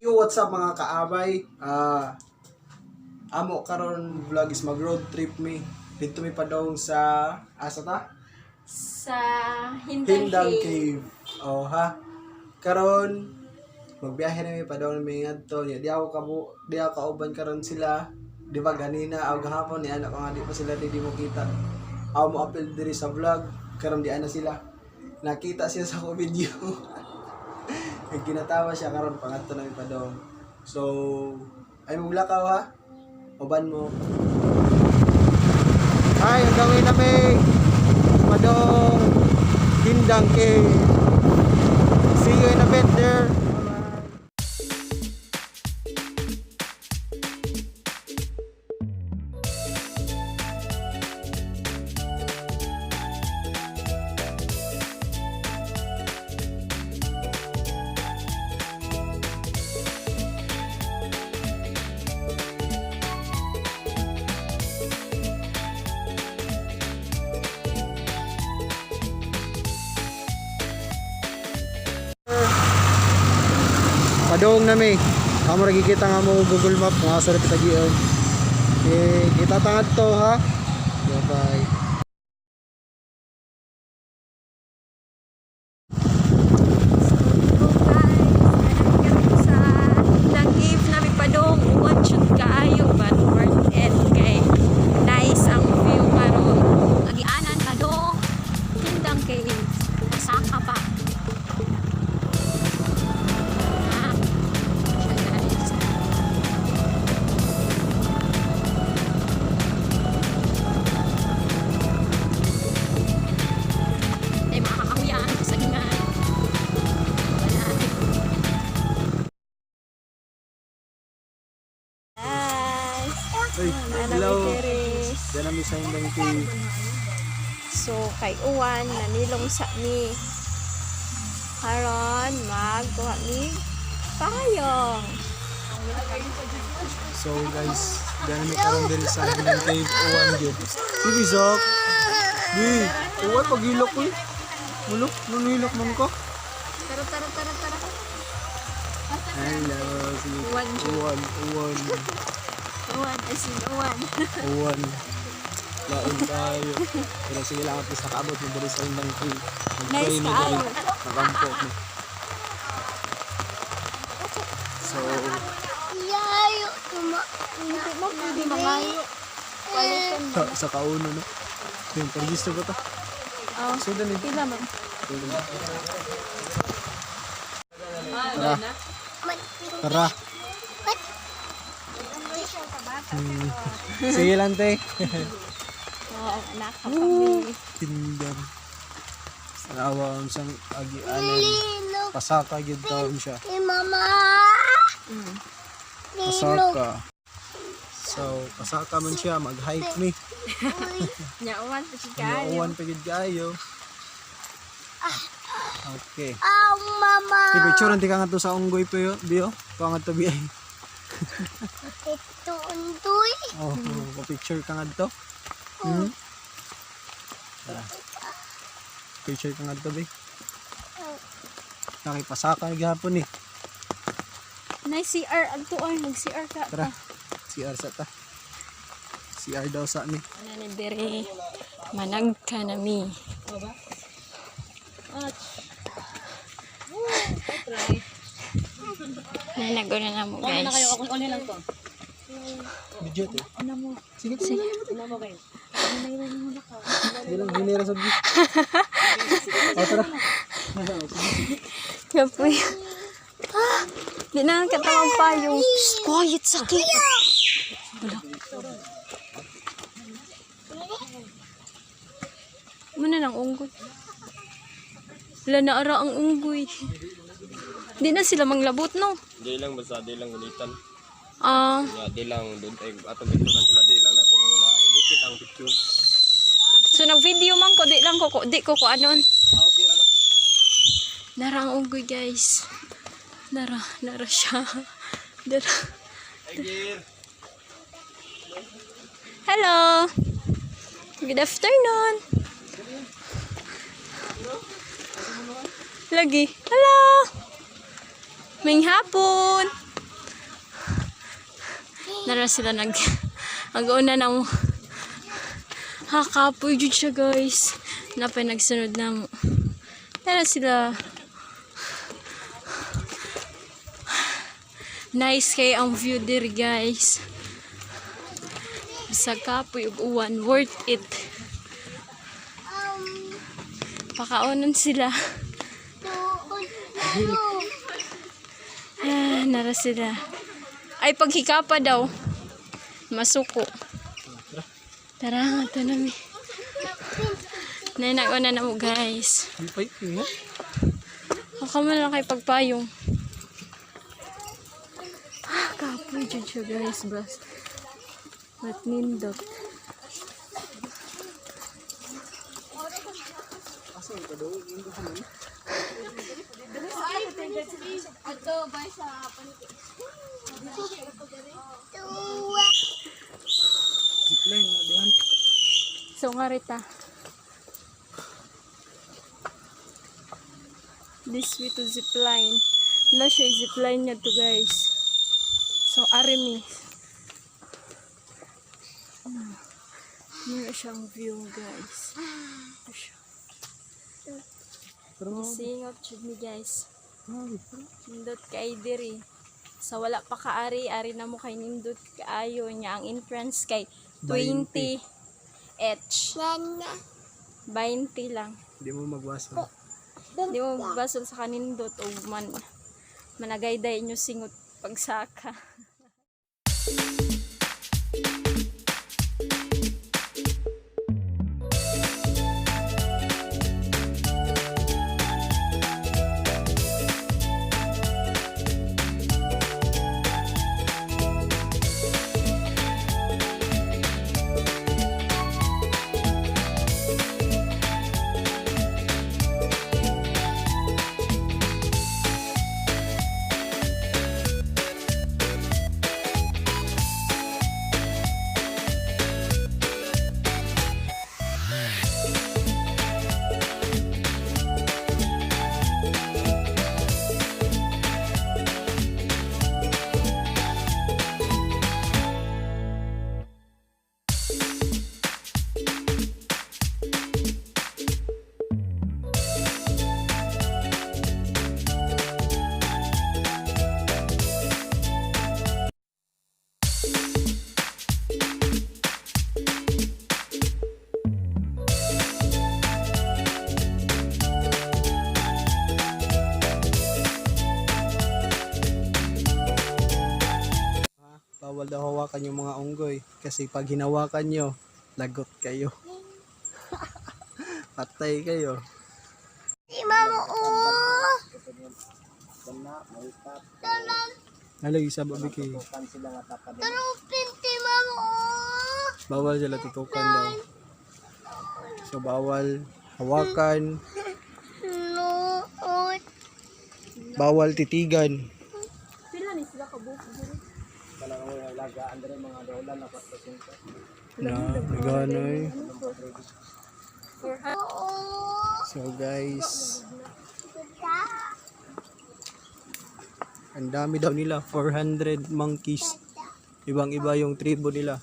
What's up mga kaabay? Amo karon vlog is mag road trip me. Dito mi padong sa asa ta? Sa Hindang Cave. Oh ha. Karon magbiyahe na mi padong mi ngadto. Di ako kauban karon sila. Di ba ganina aw gahapon ni anak ko nga di pa sila di mo kita. Aw mo upload diri sa vlog. Karon di ana sila. Nakita siya sa ko video. Ginatawa siya karon pangadto na mi padong. So, ay maglakaw ha. Uban mo. Ay, ang gawin namin padong Hindang Cave. See you in a bit there. Padong nami. Amo ra gikita nga mo Google Map nga sa sa gion. Kita tangad to ha. Bye. Sa Hindang Cave na may padong. One shoot kaayo but worth it kay nice ang view karon. Agianan padong Hindang Cave. Saka pa. Ay, hello. Diyan kami sa Hindang Cave. So, kay Uwan, nanilong sa mi. Karon, magkuha mi payong. So guys, diyan kami karon diri sa Hindang Cave. Uwan gyud. Sige sok. Di, uwan pagilok ko. Mulok, nunilok man ko. Tara. Hello, sige. Uwan. Uwan, as in Uwan. Uwan. Laon tayo. Pero sige lang at least nakaabot mo dali sa Hindang Cave. Nice Mag-pray kaayo. Nakampo mo. So, Yayo, hindi mo pwede mangayo. sa kauno no. Yung register ko to. Oh, So, dali. pila man. Tara. Sige lang, te. Oo, anak ka kami. Hindang. Sanawa ang sang agianan. Pasaka yun taon siya. Pasaka. So, pasaka man siya. Mag-hike me. Nyauwan pa siya kayo. Uwan pa yun kayo. Okay. Mama. Picture nanti ka nga to sa unggoy pa yun. Biyo? Ka nga to biyay. Ito undoy. Oh, picture ka nga to. Tara. Picture ka nga to, be. Nakipasaka naghapon eh. Nay CR adto ay mag-CR ka. Tara. CR sa ta. CR daw sa mi. Ano ni Bere? Manag ka na mi. Nanago na mo guys. Na kayo, ako lang to. Video to. Ano mo? Sige. Ano mo kayo? Bilang hinira sa video. Oh, tara. Kapoy. Di na katawang pa yung quiet sakit. Muna ng unggoy. Wala na ara ang unggoy. Di na sila manglabot, no? Di lang basta di lang ulitan. Ah, Ya di lang doon ay atong picture sila di lang nato nga edit ang picture. so nag-video man ko, di lang ko, di ko anon. Okay ra. Narang unggoy, guys. Nara siya. Dara. Hello. Good afternoon. Lagi. Hello. May hapon. Nara sila mag-una na mo. Hakapoy jud siya guys. Napay nagsunod na mo. Nara sila. Nice kay ang view there guys. Bisag kapoy ug uwan, worth it. Pakaunan sila. Nara sila. Ay paghikapa daw. Masuko. Tara, ito na mi. Nainag-una na mo guys. Ako mo lang kay pagpayong. Kapoy dyan siya guys. Ba't nindot? Zipline na diyan. So nga rita. This way to zipline. Wala siya zipline niya to guys. So arimi. Meron siyang view guys. Ito siya. Singap chud ni guys. Nindot kay diri. Sa wala pa kaari, ari na mo kay nindot kaayo niya ang entrance kay 20 each. 20 lang. Hindi mo magwasol. Di mo basol sa kanindot o managayday nyo singot pagsaka. Bawal daw hawakan yung mga unggoy kasi pag hinawakan nyo, lagot kayo. Patay kayo. Nalagi sa babiki. Bawal sila titukan daw. So bawal hawakan. Bawal titigan. Na, naganoy. So guys, ang dami daw nila, 400 monkeys. Ibang-iba yung tribo nila.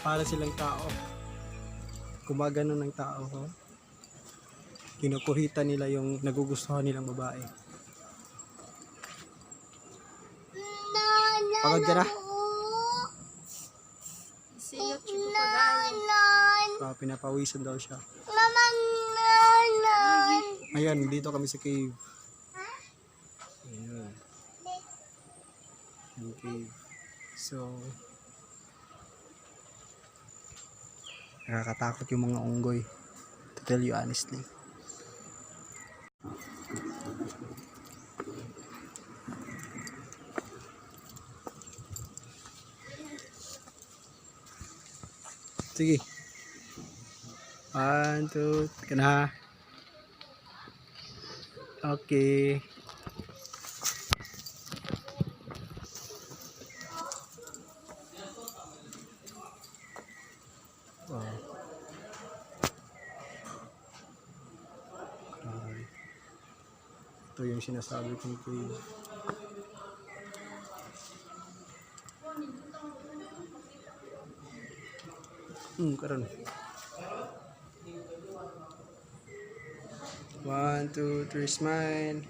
Para silang tao. Gumagano ng tao. Oh. kinukuhitan nila yung nagugustuhan nilang babae. Pagod ka na? Siyot siya po pagayon. Pinapawisan daw siya. Ayan, dito kami sa cave. Ayan. Yung cave. So, nakakatakot yung mga unggoy. To tell you honestly. Sige. 1, 2, ka na. Okay. Wow. Ito yung sinasabi kong cave. Karon. 1, 2, 3, smile.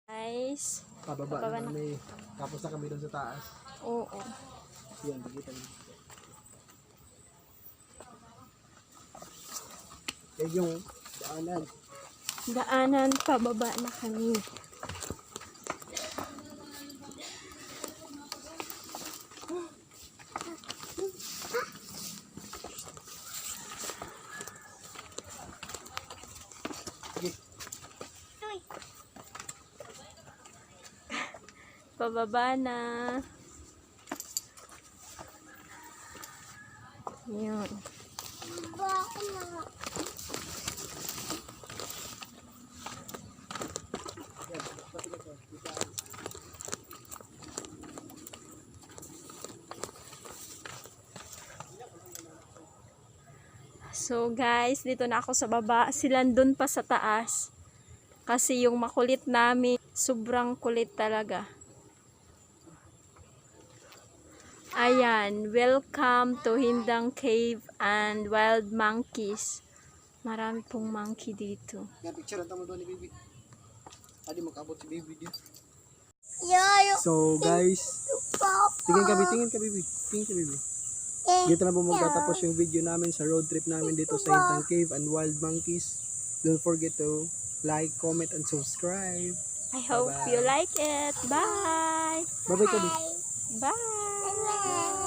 Guys. Pababa Pababa na na. kami. Tapos na kami doon sa taas. Oo. Yan, pakita niyo. Yung daanan. Daanan, pababa na kami. Pababa na. Yun. So guys, dito na ako sa baba. Sila doon pa sa taas. Kasi yung makulit namin, sobrang kulit talaga. Ayan, welcome to Hindang Cave and Wild Monkeys. Marami pong monkey dito. Yan, picture ang tamo doon ni Bibi. Adi makabot si Bibi dito. Yo, So guys, tingin ka Bibi. Dito na po magtatapos yung video namin sa road trip namin dito sa Hindang Cave and Wild Monkeys. Don't forget to like, comment, and subscribe. I hope you like it. Bye! Bye-bye ka, Bibi. Bye!